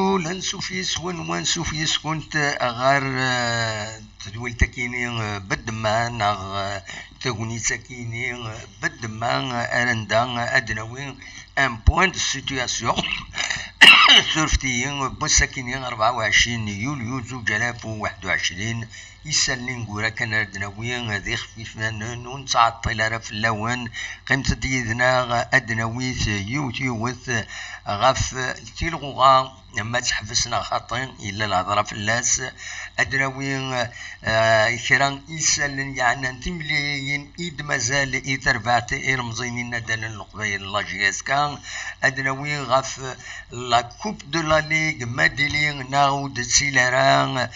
نقول نسوفيس ونسوفيس كنت غار تدول تكيني بدمان تغني تكيني بدمان أرندا أدنوين ان بوين دو سيتياسيون سورفتيين بسكينين 24 يوليو 2021 يسالين قورا كان أدنوين ذي خفيفنا نون تعطل على في اللون قيمة ديدنا أدنويت يوتيوث غف تيلغوغا ما تحبسنا خاطين إلا الهضرة في اللاس أدنوين كران يسالن يعني تمليين إيد مازال إيترفعتي إرمزينين ندن القبيل الله جيسكان أدنوين غف لا كوب دو لا ليغ مادلين ناود سيلاران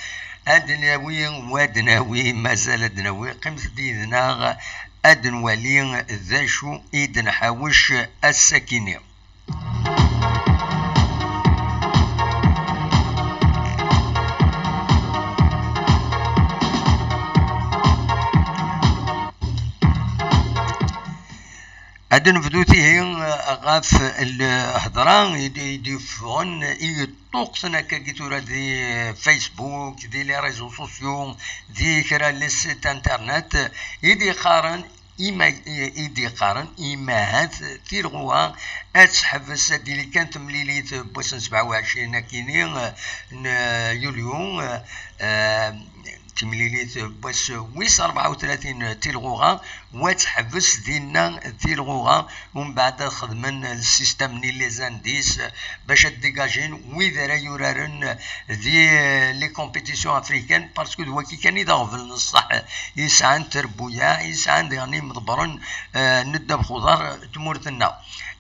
أدنوي وادنوي مازال أدنوي قيمة ديدنا أدنوالين ذا شو إيدن حاوش السكينة أدن فدوتي غاف الهضران يدفعون يطوقسنا كاكيتورا دي فيسبوك دي لي ريزو سوسيو دي كرا لسيت انترنت يدي قارن إيماهات تيرغوا أتحفز دي كانت مليليت بوسن 27 كينين يوليو تمليليت بس ويس 34 تيلغوغا وتحبس دينا تيلغوغا ومن بعد خدمن السيستم ني لي زانديس باش ديجاجين ويذا راه يورارن دي لي كومبيتيسيون افريكان باسكو هو كي كان يضاف في الصح يسعان تربويا يسعان يعني مضبرن ندب خضر تمورتنا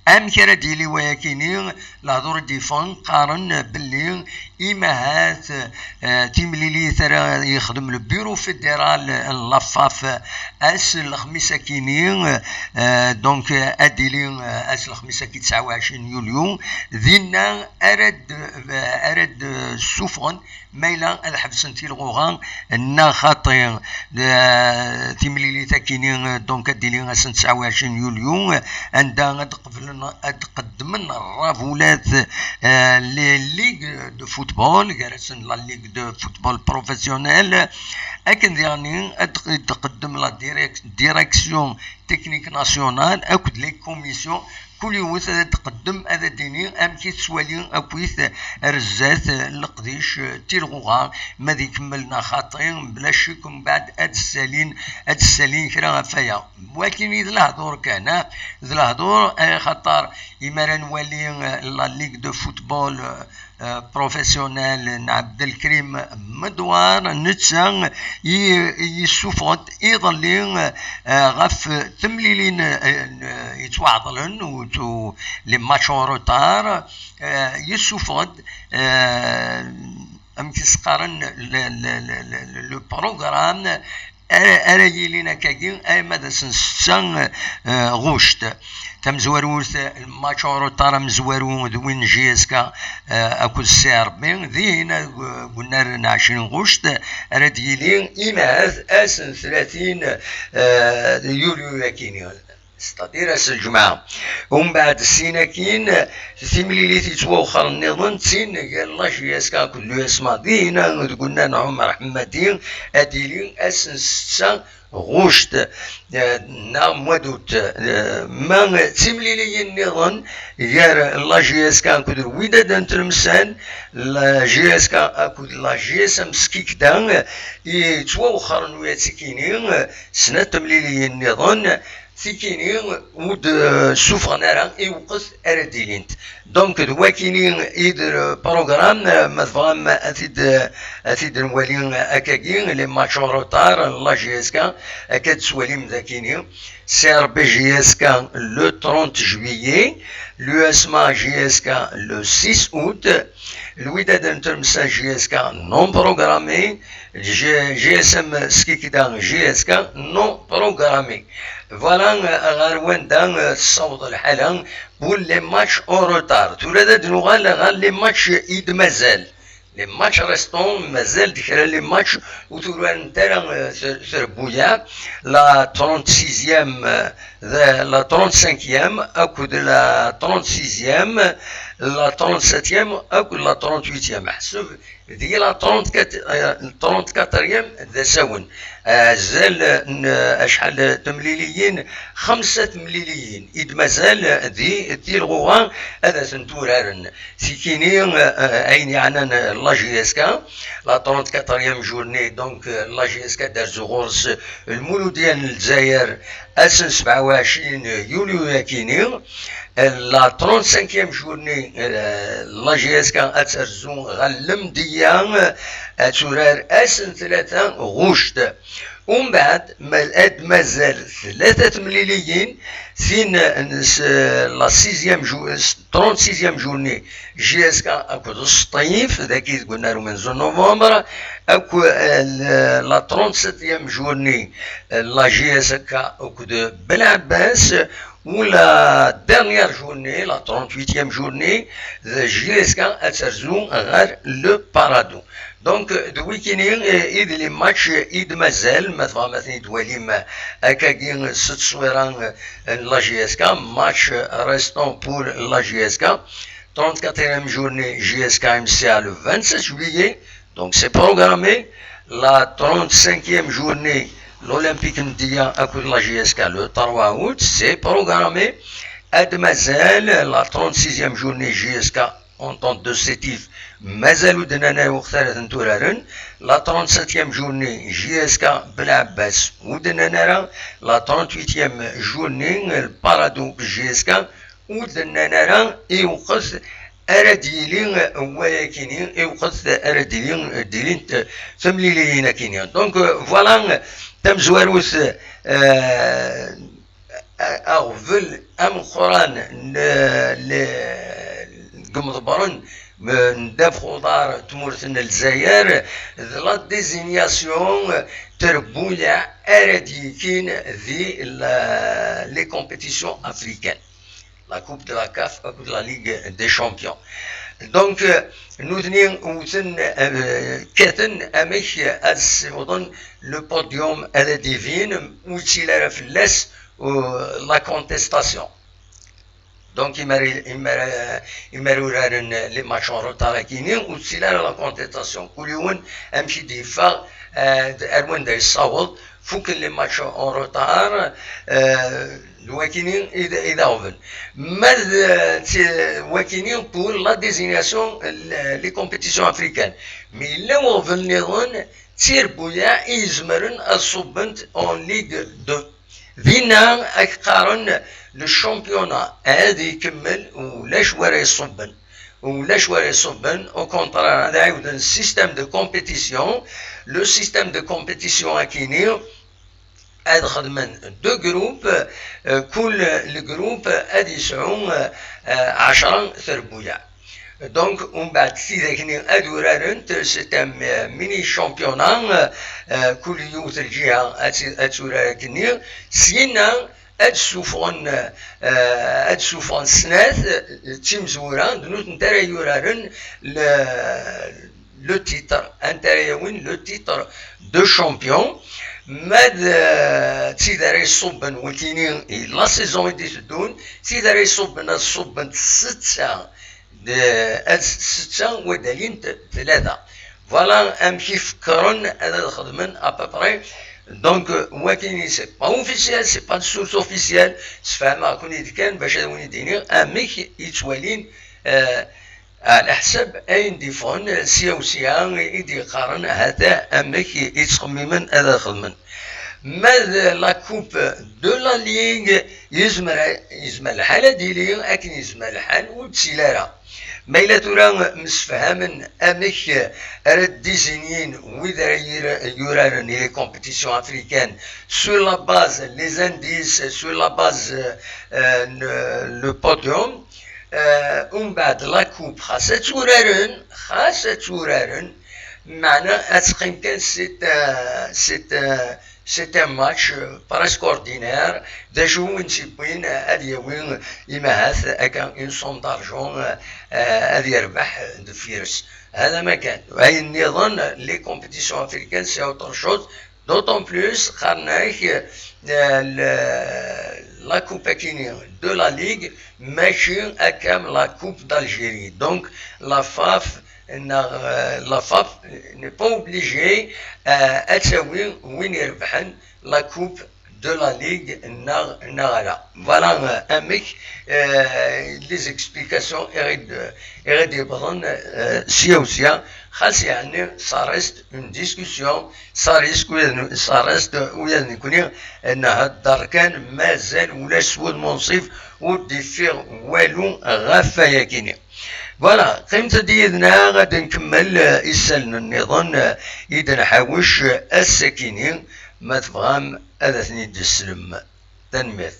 ام كرا ديلي وياكيني لهضور ديفون قارن باللي إيماهات تيمليلي ثرا يخدم البيرو فيدرال اللفاف اس الخميسة كيني دونك اديلي اس الخميسة كي 29 يوليو ذينا ارد سوفون ميلا الحبس تيلغوغان الناخاطين تيمليلي تاكيني دونك اديلي اس 29 يوليو عندها تقدم لنا الرافولات لي ليغ دو فوتبول جالسن لا ليغ دو فوتبول بروفيسيونيل اكن يعني تقدم لا ديريكسيون تكنيك ناسيونال اكد لي كوميسيون كل يوم تقدم هذا ديني ام كي تسوالي اكويث رزات القديش تيلغوغا ما يكملنا خاطين بلا شك من بعد اد السالين كرا فيا ولكن اذا الهضور كان اذا الهضور خاطر اما نولي لا ليغ دو فوتبول بروفيسيونيل عبد الكريم مدوار نتسان يسوفط يظلين غف تمليلين يتواعدلن و لي ماتشون روتار يسوفط ام كيسقارن لو بروغرام أراجيلنا كاكين أي مدى سنسان غوشت تم زواروث الماتش روتارا مزوارو دوين جيسكا أكل سعر بين ذي هنا قلنا 20 غوشت أراجيلين إماث أسن 30 يوليو يكيني ستادير اس الجماعة ومن بعد السيناكين ثمليلي تتوخر النظام تسين قال الله جيسكا كل اسما دينا قلنا نعم رحمتين أديلين أسن ستة غوشت نعم ودوت ما تمليلي النظام غير الله جيسكا كدر ويدا ترمسان لا جيسكا أكود لا جيسم سكيك دان يتوخر نواتكينين سنة تمليلي النظام تيكيني ود سوفغنارا يوقف ارديلينت دونك دواكيني يدر بروغرام مثلا اتيد نوالين اكاكين لي ماتشون روتار لا جيسكا اكاد سواليم ذاكيني سير بي جيسكا لو 30 جويي لو اسما جيسكا لو 6 اوت الوداد نترمسا جيسكا نون بروغرامي جي اس ام سكيكدا جيسكا نون بروغرامي فوالا غاروان دان الصوت الحالة بول لي ماتش اون روتار تولا دنوغال غال لي ماتش ايد مازال لي ماتش ريستون مازال ديكرا لي ماتش وتولوا نتالا سربويا لا 36 لا 35 اكود لا 36 la 37e ou la 38e حسب دي لا 34e ذا ساون زال اشحال تمليليين 5 تمليليين إذ مازال دي الغوغان هذا سنتورارن سيكيني اين يعني لا جي اس كا لا 34e جورني دونك لا جي اس كا دار زغورس المولود ديال الجزائر اسن 27 يوليو ياكيني la 35e journée la GSK أترزون غلم ديان أتورار أسن ثلاثة غوشت ومن بعد مازال ثلاثة مليليين سين لا 36e journée GSK أكو الصيف ذاكي قلنا من زون نوفمبر أكو لا 37e journée la GSK أكو بلعباس ou la dernière journée, la 38e journée, the GSK أترزون غير le Paradou. Donc, de week-end, il les matchs, il مازال مثلا مثلا دواليم أكاكين ست صويران la GSK, match restant pour la GSK. 34e journée, GSK MCA le 27 juillet, donc c'est programmé. La 35e journée, l'Olympique Ndia à la GSK le 3 août, c'est programmé. Admazel, la 36e journée GSK en temps de sétif, Mazel ou Denana ou la 37e journée GSK Blabas ou Denanara, la 38e journée le Paradou GSK ou Denanara et au Khos أرديلين وياكينين يوقف أرديلين ديلين تمليلين كينين دونك فوالا تم زواروس أغفل أم قران قمضبرن من داف خضار تمورتنا الجزائر لا ديزينياسيون تربويا أرديكين ذي لي كومبيتيسيون أفريكان la Coupe de la CAF ou de la Ligue des Champions. Donc, nous tenons كاتن أمش أسفضن le podium à la divine où il a reflète la contestation. Donc, il m'a les matchs en retard qui n'y où il a la contestation. Kouliouan, أمشي دفاع أروان داي صاول فوق les matchs en retard Wakinin إذا أوفن ماذا Wakinin pour la désignation les compétitions africaines mais là أوفن نظن تيربويا إزمرن الصبنت en Ligue 2 ذينا أكقارن الشامبيونا هذه يكمل ولاش ورا يصبن ولاش ورا يصبن au contraire هذا يعود السيستم de compétition le système de compétition أكيني هاد خدمن دو جروب كل الجروب ادي يسعون 10 ثربويا دونك ومن بعد سيداكني ادورارنت سيتام ميني شامبيونا كل يوث الجهه اتوراركني سينا ادسوفون سناث تيم زوران دنوت نتارا يورارن le titre intérieur le titre de champion ماذا تيدار يصبن وكينين لا سيزون يدي تدون تيدار يصبن الصبن ستة ودالين ثلاثة فوالا أمشي فكرن هذا الخدمن أبابري دونك وكيني سي با اوفيسيال سي با سورس اوفيسيال تفهم كون كان باش هذا وين يديني أميك يتوالين على حسب أين ديفون سياوسيا يدي قارن هذا أمك يتخممن هذا خدمن ماذا لا كوب دو لا ليغ يزمر الحالة ديالي أكن يزمر الحال وتسيلارا ما إلا ترى مسفهمن أمك رد ديزينيين وإذا يوران لي كومبيتيسيون أفريكان سور لا باز لي زانديس سور لا باز لو بوديوم ومن بعد لا كوب خاصة تورارن معنى أتقن كان c'est un match presque ordinaire des joueurs نسيبين أديوين يمهث أكان une somme d'argent أدي يربح دفيرس هذا ما كان وهي النظام les compétitions africaines c'est autre chose d'autant plus خارناك la coupe de la Ligue, ماشي comme la coupe d'Algérie. Donc la FAF n'est pas obligée à تساوي وين يربحن la coupe de la Ligue Nagala. Voilà les explications ça reste une discussion, ça reste انها الدركان مازال ولا سود منصف وديفير والو غفايا كيني. فوالا قيمة ديالنا غادي نكمل إسالنا النظام إذا نحاوش الساكنين ما تبغام هذا ثني السلم تنميت.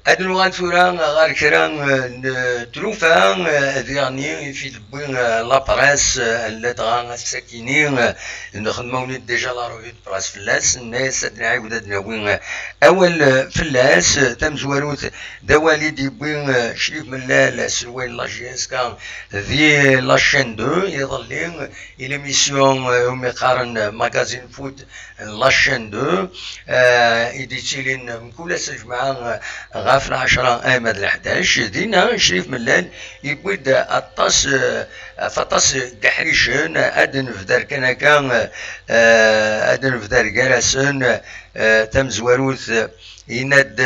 هاد الوغانتورا غار كرا تلوفا ديغني في دبوين لابراس اللي تغا الساكنين نخدمو ديجا لا روفي براس فلاس الناس نعاود نوين اول فلاس تم زواروت دوالي دي بوين شريف ملال سروال لا جي اس كا ذي لاشين 2 يظلين الى ميسيون مقارن ماغازين فوت لاشين 2 ايديتيلين مكولا سجمعان غاف 10 ايمد 11 دينا شريف ملال يبود الطاس فطاس قحريشن ادن في دار كان ادن في دار جالسن تم زواروث يناد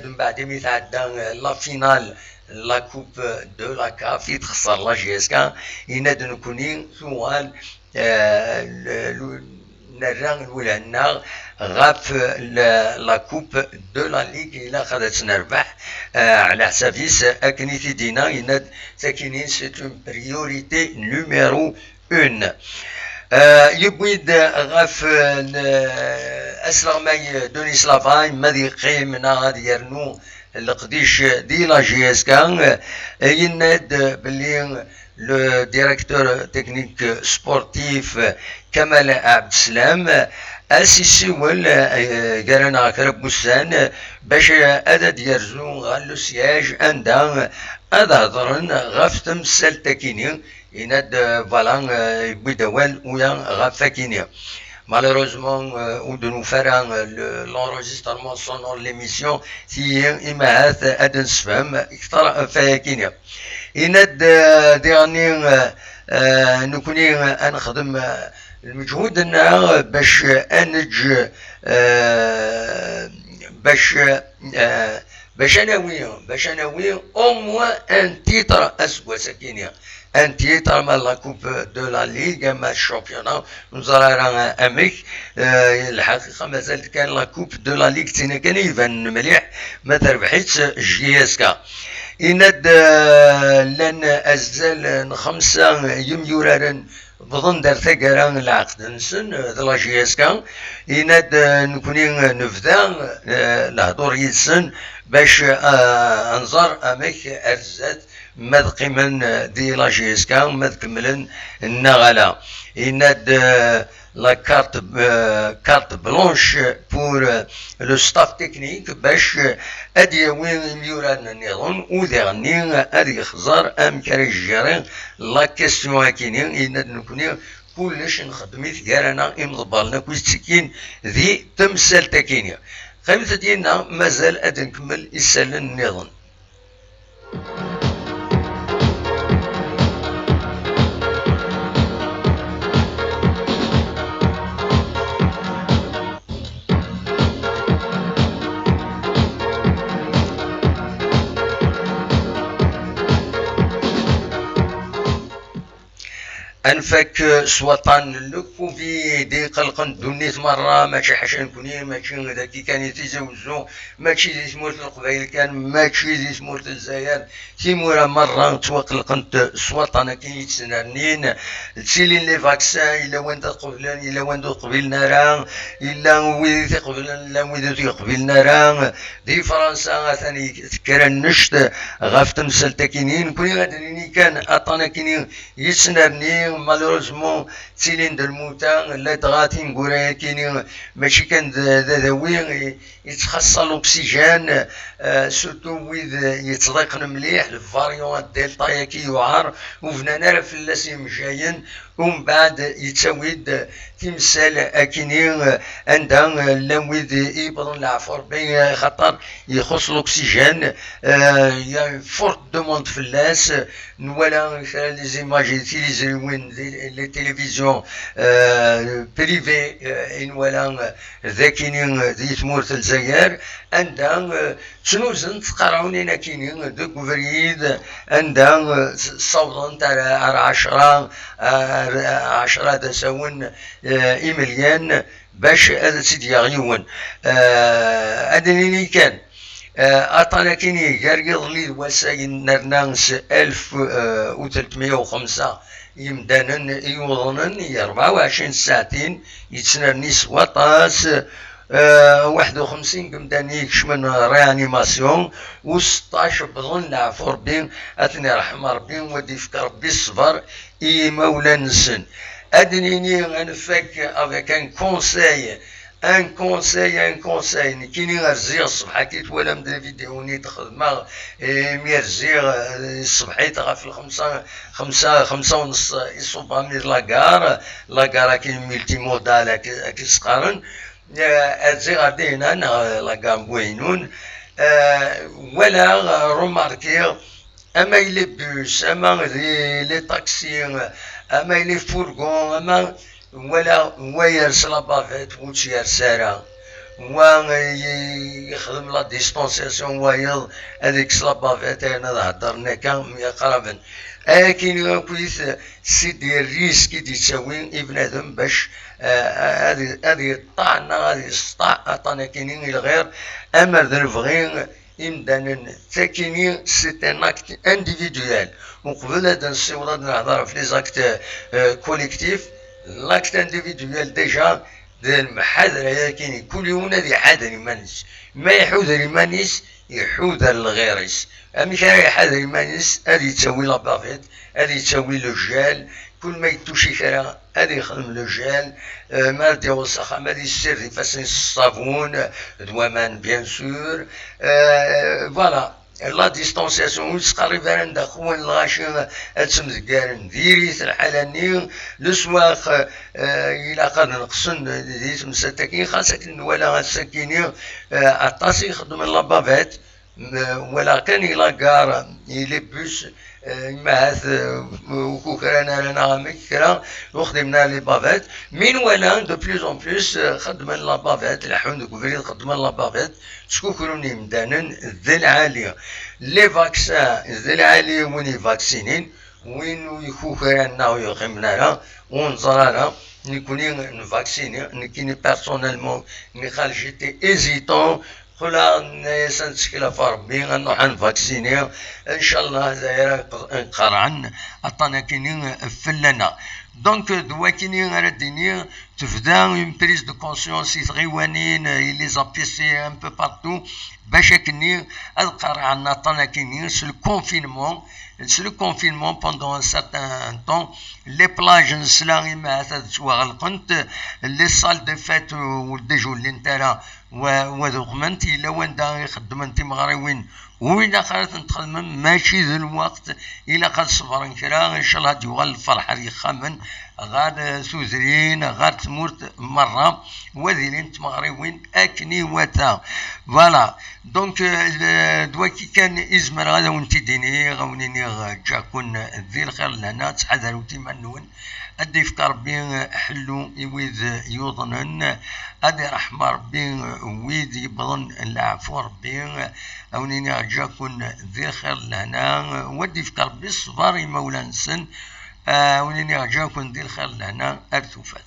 من بعد ما يتعدى لا فينال لا كوب دو لا كاف يتخسر لا جي اس كا يناد نكونين ثوان نران ولا غاف لا كوب دو لا ليغ الى خدت نربح على حسابيس اكنيتي دينا يناد ساكنين سي اون بريوريتي نيميرو 1. يبويد غاف اسلامي دونيس لافاي مادي قيمنا غادي يرنو القديش دي لا جي اس كان يناد بلي لو ديريكتور تكنيك سبورتيف كمال عبد السلام اسيسي قالنا كرب بوسان باش اداد يرزو غالو سياج اندا هذا هضرن غاف تمثال تاكيني يناد فالان بيدوال ويا غاف تاكيني. Malheureusement, ou de nous faire l'enregistrement sonore de l'émission, si إمهات أدن سفهم اكثر فاكينيا. إند ديرني نكوني نخدم المجهود أنها باش أنج باش أناوي au moins un titre أسوأ ساكينيا. Un titre à la Coupe de la Ligue, un championnat. Nous allons أمك الحقيقة ما زالت كان لا كوب دو لا ليغ تينا كان يبان مليح ما تربحتش جي اس كا. إند لان أزال 5 يورارن بظن دار ثقران العقد نسن لا جي اس كا. إند نكوني نفذا الهضور يسن باش انظر أمك أرزات ماذ قيمن دي لا جي اس كا ماذ كملن النغلا. يناد لا كارت بلونش بور لو ستاف تكنيك باش ادي وين ميوران النظام وديرني ادي يخزر ام كاريجيرين لا كيستيون هاكينين يناد نكوني كلش نخدميت كارانا امضبالنا كويس تسكين ذي تمثال تاكينيا. خمسة ديالنا مازال ادي نكمل يسال النظام. انفك سوطان الكوفيد قلقن دونيت مرة ماشي حاشا نكوني ماشي ذاكي كان يتزوجو ماشي زي سمورت القبائل كان ماشي زي سمورت الجزائر تيمورا مرة توقلقنت سوطان كي يتسنانين تسيلين لي فاكسان إلا وين تقبلن إلا وين تقبلنا راه إلا وين تقبلن إلا وين تقبلنا راه دي فرنسا ثاني تكرن نشت غاف تمثل تكينين كوني غادريني كان أطانا كينين يتسنانين مالوروزمون تسيلين الموتى لا تغاتين قرايا كيني ماشي كان ذاوي يتخصص الاكسجين سورتو ويد يتضيقن مليح الفاريون ديلتا ياكي يوعر وفنانا فلاس مجاين ومن بعد يتساويد تمثال اكيني عندها لاويد يبضن العفور بين خطر يخص الاكسجين يا فورت دوموند فلاس نولا لي زيماج يتيليزيوين لي تيليفزيون بريفي نولا ذاكيني دي تمورت الجزائر عندها تنوزن تقراونينا كينين دو كوفريد عندها صودا تاع 10 تساون إيميليان باش هذا سيدي يغيون أدنيني كان أطانا كيني قرقض لي الوسائل نرنانس 1305 يمدانن يوضنن 24 ساعتين يتسنرني سواطاس 51 قمداني يكشمن ريانيماسيون و 16 بظن العفور بين أثني رحمة ربي ودي فكر ربي الصبر إي مولا نسن أدنيني غنفك افيك ان كونساي ان كونساي كيني غرزي الصبح كي توالى من الفيديو تخدم ميرزي الصبحيت في خمسة ونص يصوبها من لاكار كي ملتي مودال كي سقارن ازي غادي هنا لاكار بوينون ولا روماركي اما لي بوس اما لي طاكسي اما لي فورغون اما ولا ويرس لا بافيت وتشير سارة ويخدم لا ديستونسياسيون وايض هذيك لا بافيت انا هضرنا كان قرابا لكن كويس سيدي الريسك دي تساوي ابنادم باش هذه الطعنه هذه الطعنه كاينين الغير اما ذنفغين إمدانا تاكيني سي ان اكت انديفيدوال وقبل هذا نصيوض نهضر في لي زاكت كوليكتيف لاكت انديفيدوال ديجا المحاذرة هي كاين كل يوم هذه حاذر يمانيس ما يحوذر يمانيس يحوذر الغيريس أمي كان يحاذر يمانيس هذه تسوي لابافيت هذه تسوي لو جال كل ما يتوشي كرا هذه يخدم لو جال مادي وسخة مادي السر يفسن الصابون دوامان بيان سور فوالا لا ديستونسياسيون تقريبا عند خوان الغاشي اتسم ذكارن ديريت الحالاني لسواق الى قد نقصن ديت مساتكين خاصة ولا السكيني الطاسي يخدم لابافيت ولكن الى كار الي بوس ماهات وكوكرانا رانا غامكرا وخدمنا لي بافيت من ولا دو بلوز اون بلوس خدمنا لا بافيت الحون دو كوفريد خدمنا لا بافيت تشكوكروني مدانن ذي العالية لي فاكسان ذي العالية وين فاكسينين وين يكوكرانا ويقيمنا لا ونزرانا نكوني نفاكسيني نكيني بيرسونيلمون نخال جيتي ايزيتون خلا نسنتشكل فربي نروح نفاكسيني ان شاء الله دايره قرعن عطانا كيني فلنا دونك دوا كيني غاديني تبدا اون بريز دو كونسيونس يتغيوانين لي زابيسي ان بو بارتو باش كني القرعن عطانا كيني سو الكونفينمون سو الكونفينمون بوندون ان سارتان طون لي بلاج نسلا ما تواغلقنت لي سال دو فات والديجو اللي نتالا وذوقمنت إلا وين دا يخدم انت مغريوين وين قالت نتخدم ماشي ذا الوقت إلا قد صبرن كرا إن شاء الله غادي يوغل الفرحة يخمن غاد سوزرين غاد تمورت مرة وذيلين تمغريوين أكني وتا فوالا دونك دواكي كان إزمر غادا ونتي ديني غاونيني جاكون ذي الخير لنا تحذروا تيمنون أدي فكر ربي حلو يويذ يوضنن أدي رحمة ربي ويذ يبضن العفو ربي أونيني جاكون ذي الخير لهنا ودي فكر ربي الصبر مولا نسن ونيني رجاكم دير الخير لهنا ارتوفات.